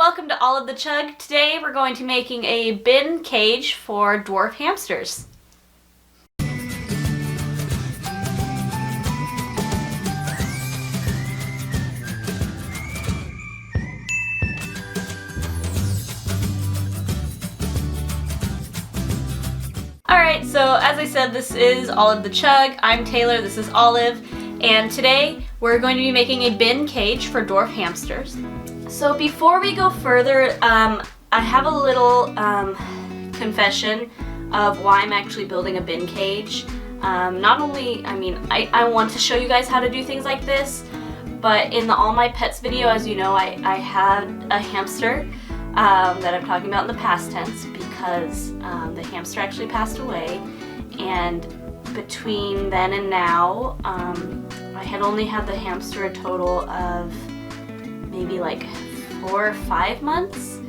welcome to All of the Chug. Today we're going to be making a bin cage for dwarf hamsters. Alright, so as I said, this is All of the Chug. I'm Taylor, this is Olive, and today we're going to be making a bin cage for dwarf hamsters. So before we go further, I have a little confession of why I'm actually building a bin cage. Not only, I want to show you guys how to do things like this, but in the All My Pets video, as you know, I had a hamster that I'm talking about in the past tense because the hamster actually passed away, and between then and now, I had only had the hamster a total of maybe like 4 or 5 months,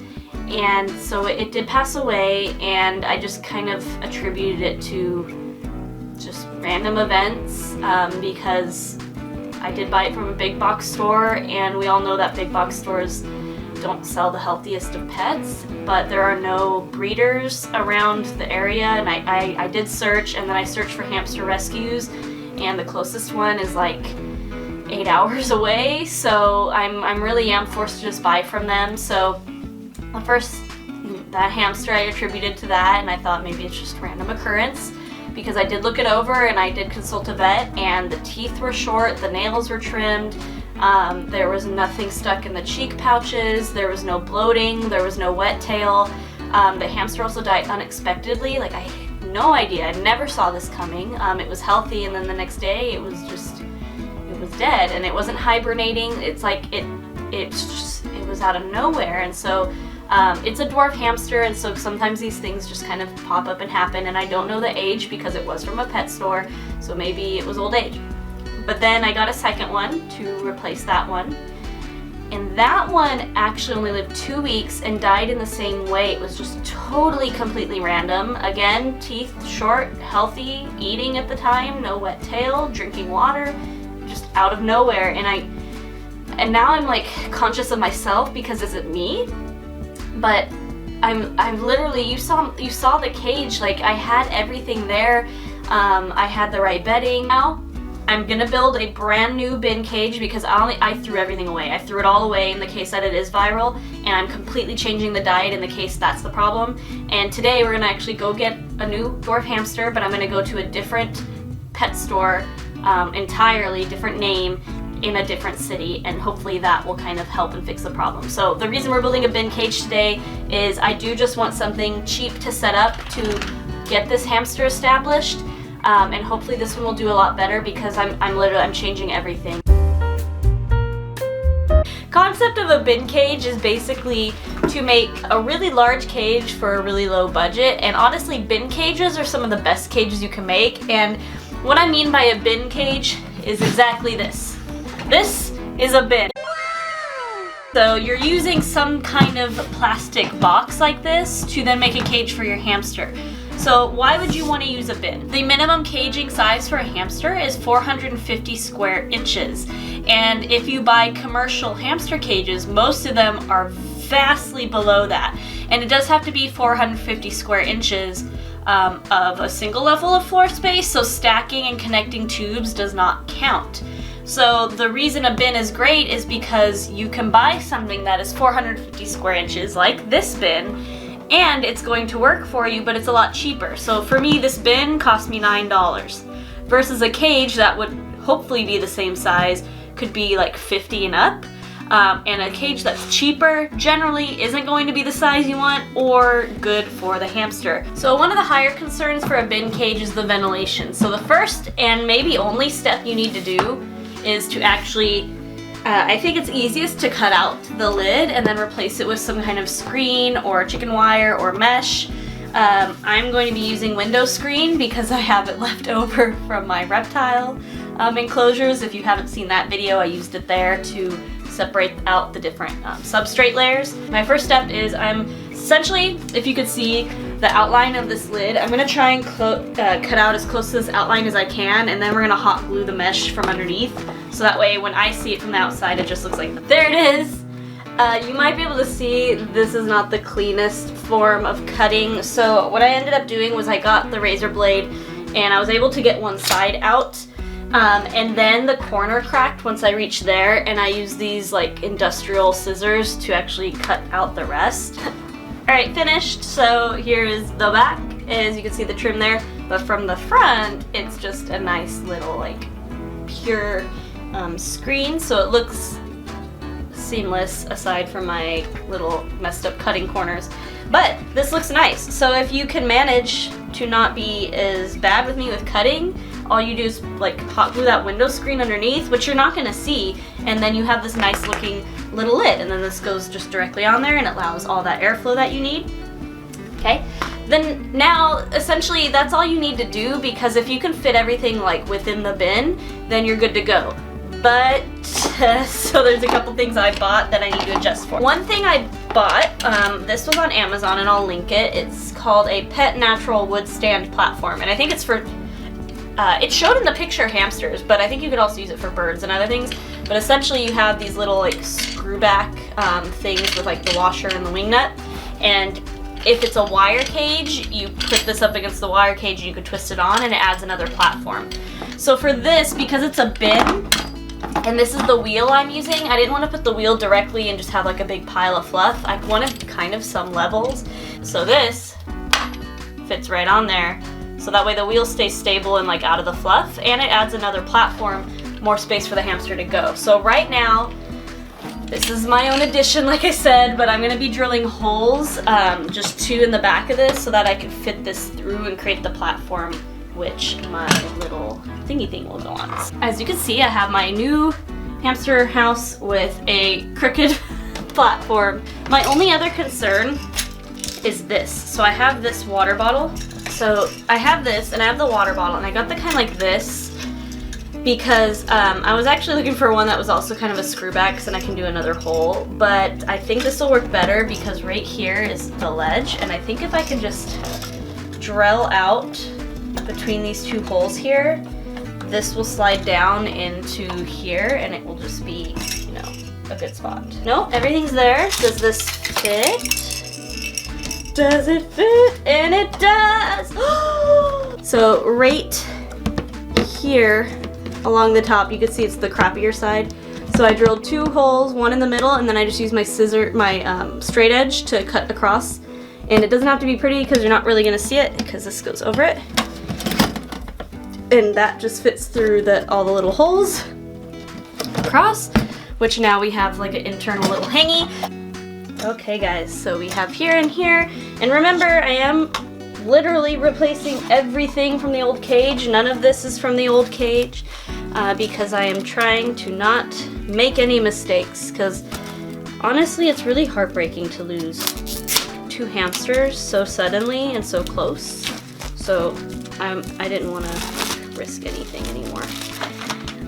and so it did pass away, and I just kind of attributed it to just random events because I did buy it from a big box store, and we all know that big box stores don't sell the healthiest of pets, but there are no breeders around the area, and I did search, and then I searched for hamster rescues, and the closest one is like 8 hours away, so I'm really forced to just buy from them. So that hamster I attributed to that, and I thought maybe it's just random occurrence, because I did look it over and I did consult a vet, and the teeth were short, the nails were trimmed, there was nothing stuck in the cheek pouches, there was no bloating, there was no wet tail. The hamster also died unexpectedly, like I had no idea, I never saw this coming. It was healthy, and then the next day it was dead, and it wasn't hibernating. It's like it was out of nowhere, and so it's a dwarf hamster, and so sometimes these things just kind of pop up and happen, and I don't know the age because it was from a pet store, so maybe it was old age. But then I got a second one to replace that one, and that one actually only lived 2 weeks and died in the same way. It was just totally, completely random. Again, teeth short, healthy, eating at the time, no wet tail, drinking water, just out of nowhere. And now I'm like conscious of myself because is it me? But I'm literally, you saw the cage, like I had everything there. I had the right bedding. Now I'm gonna build a brand new bin cage because I threw everything away. I threw it all away in the case that it is viral, and I'm completely changing the diet in the case that's the problem. And today we're gonna actually go get a new dwarf hamster, but I'm gonna go to a different pet store, entirely different name, in a different city, and hopefully that will kind of help and fix the problem. So the reason we're building a bin cage today is I do just want something cheap to set up to get this hamster established. And hopefully this one will do a lot better because I'm changing everything. Concept of a bin cage is basically to make a really large cage for a really low budget, and honestly bin cages are some of the best cages you can make, and what I mean by a bin cage is exactly this. This is a bin. So you're using some kind of plastic box like this to then make a cage for your hamster. So why would you want to use a bin? The minimum caging size for a hamster is 450 square inches. And if you buy commercial hamster cages, most of them are vastly below that. And it does have to be 450 square inches of a single level of floor space, so stacking and connecting tubes does not count. So the reason a bin is great is because you can buy something that is 450 square inches, like this bin, and it's going to work for you, but it's a lot cheaper. So for me, this bin cost me $9 versus a cage that would hopefully be the same size, could be like 50 and up. And a cage that's cheaper generally isn't going to be the size you want or good for the hamster. So one of the higher concerns for a bin cage is the ventilation. So the first and maybe only step you need to do is to actually, I think it's easiest to cut out the lid and then replace it with some kind of screen or chicken wire or mesh. I'm going to be using window screen because I have it left over from my reptile enclosures. If you haven't seen that video, I used it there to separate out the different substrate layers. My first step is I'm essentially, if you could see the outline of this lid, I'm going to try and cut out as close to this outline as I can, and then we're going to hot glue the mesh from underneath, so that way when I see it from the outside it just looks like, there it is! You might be able to see this is not the cleanest form of cutting. So what I ended up doing was I got the razor blade and I was able to get one side out. And then the corner cracked once I reached there, and I used these like industrial scissors to actually cut out the rest. Alright, finished. So here is the back. As you can see the trim there, but from the front it's just a nice little like pure screen, so it looks seamless aside from my little messed up cutting corners. But this looks nice, so if you can manage to not be as bad with me with cutting, all you do is like hot glue that window screen underneath, which you're not going to see, and then you have this nice looking little lid, and then this goes just directly on there and it allows all that airflow that you need. Okay, then now essentially that's all you need to do, because if you can fit everything like within the bin, then you're good to go. But so there's a couple things I bought that I need to adjust for. One thing I bought, this was on Amazon and I'll link it. It's called a Pet Natural Wood Stand Platform, and I think it's for it showed in the picture hamsters, but I think you could also use it for birds and other things. But essentially you have these little like screw back things with like the washer and the wing nut, and if it's a wire cage, you put this up against the wire cage and you could twist it on and it adds another platform. So for this, because it's a bin, and this is the wheel I'm using, I didn't want to put the wheel directly and just have like a big pile of fluff. I wanted kind of some levels. So this fits right on there. So that way the wheel stays stable and like out of the fluff, and it adds another platform, more space for the hamster to go. So right now, this is my own addition, like I said, but I'm going to be drilling holes, just 2 in the back of this so that I can fit this through and create the platform which my little thingy thing will go on. As you can see, I have my new hamster house with a crooked platform. My only other concern is this. So I have this water bottle. So I have this and I have the water bottle, and I got the kind like this because I was actually looking for one that was also kind of a screw back, because then I can do another hole, but I think this will work better because right here is the ledge, and I think if I can just drill out between these 2 holes here, this will slide down into here and it will just be, you know, a good spot. No, everything's there. Does this fit? Does it fit? And it does! So right here along the top, you can see it's the crappier side. So I drilled 2 holes, one in the middle, and then I just used my straight edge to cut across. And it doesn't have to be pretty because you're not really gonna see it because this goes over it. And that just fits through all the little holes across, which now we have like an internal little hangy. Okay guys, so we have here and here, and remember I am literally replacing everything from the old cage. None of this is from the old cage because I am trying to not make any mistakes, because honestly it's really heartbreaking to lose 2 hamsters so suddenly and so close. So I didn't want to risk anything anymore.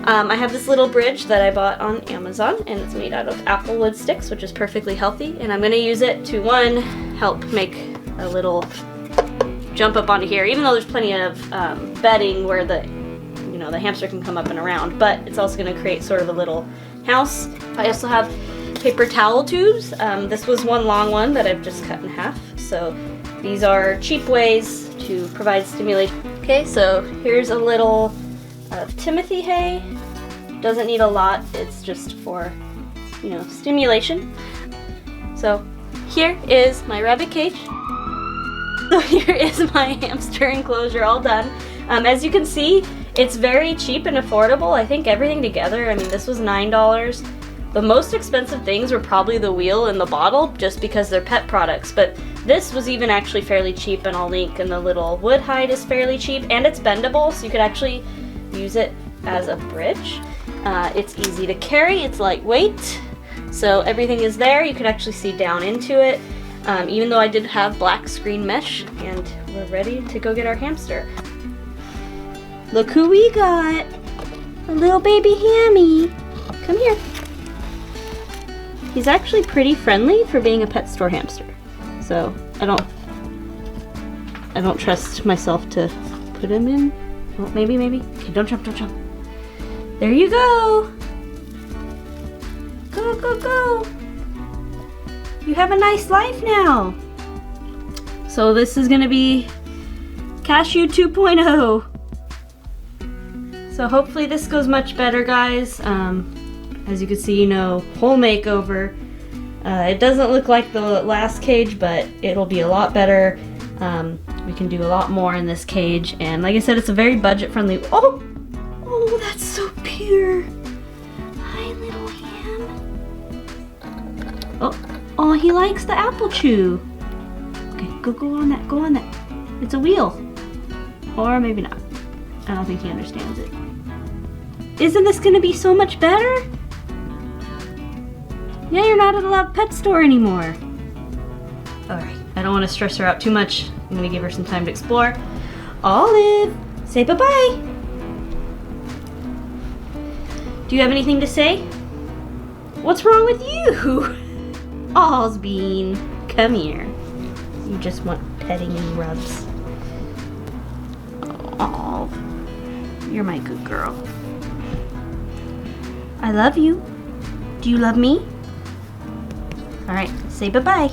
I have this little bridge that I bought on Amazon, and it's made out of apple wood sticks, which is perfectly healthy, and I'm going to use it to, one, help make a little jump up onto here, even though there's plenty of bedding where the hamster can come up and around, but it's also going to create sort of a little house. I also have paper towel tubes. This was one long one that I've just cut in half, so these are cheap ways to provide stimulation. Okay, so here's a little Timothy hay. Doesn't need a lot, it's just for, you know, stimulation. So here is my rabbit cage. So here is my hamster enclosure all done. As you can see, it's very cheap and affordable. I think everything together, I mean, this was $9. The most expensive things were probably the wheel and the bottle, just because they're pet products, but this was even actually fairly cheap, and I'll link, and the little wood hide is fairly cheap, and it's bendable, so you could actually use it as a bridge. It's easy to carry, it's lightweight, so everything is there. You can actually see down into it, even though I did have black screen mesh, and we're ready to go get our hamster. Look who we got! A little baby hammy! Come here. He's actually pretty friendly for being a pet store hamster. So I don't trust myself to put him in. Well, maybe. Okay, don't jump. There you go. Go. You have a nice life now. So this is gonna be Cashew 2.0. So hopefully this goes much better, guys. As you can see, you know, whole makeover. It doesn't look like the last cage, but it'll be a lot better. We can do a lot more in this cage, and like I said, it's a very budget-friendly. Oh, that's so pure. Hi, little ham. Oh, he likes the apple chew. Okay, go on that. Go on that. It's a wheel, or maybe not. I don't think he understands it. Isn't this gonna be so much better? Yeah, you're not at a Love Pet store anymore. Alright, I don't want to stress her out too much. I'm gonna give her some time to explore. Olive, say bye-bye. Do you have anything to say? What's wrong with you? Osbean, come here. You just want petting and rubs. Oh, you're my good girl. I love you. Do you love me? All right, say bye-bye.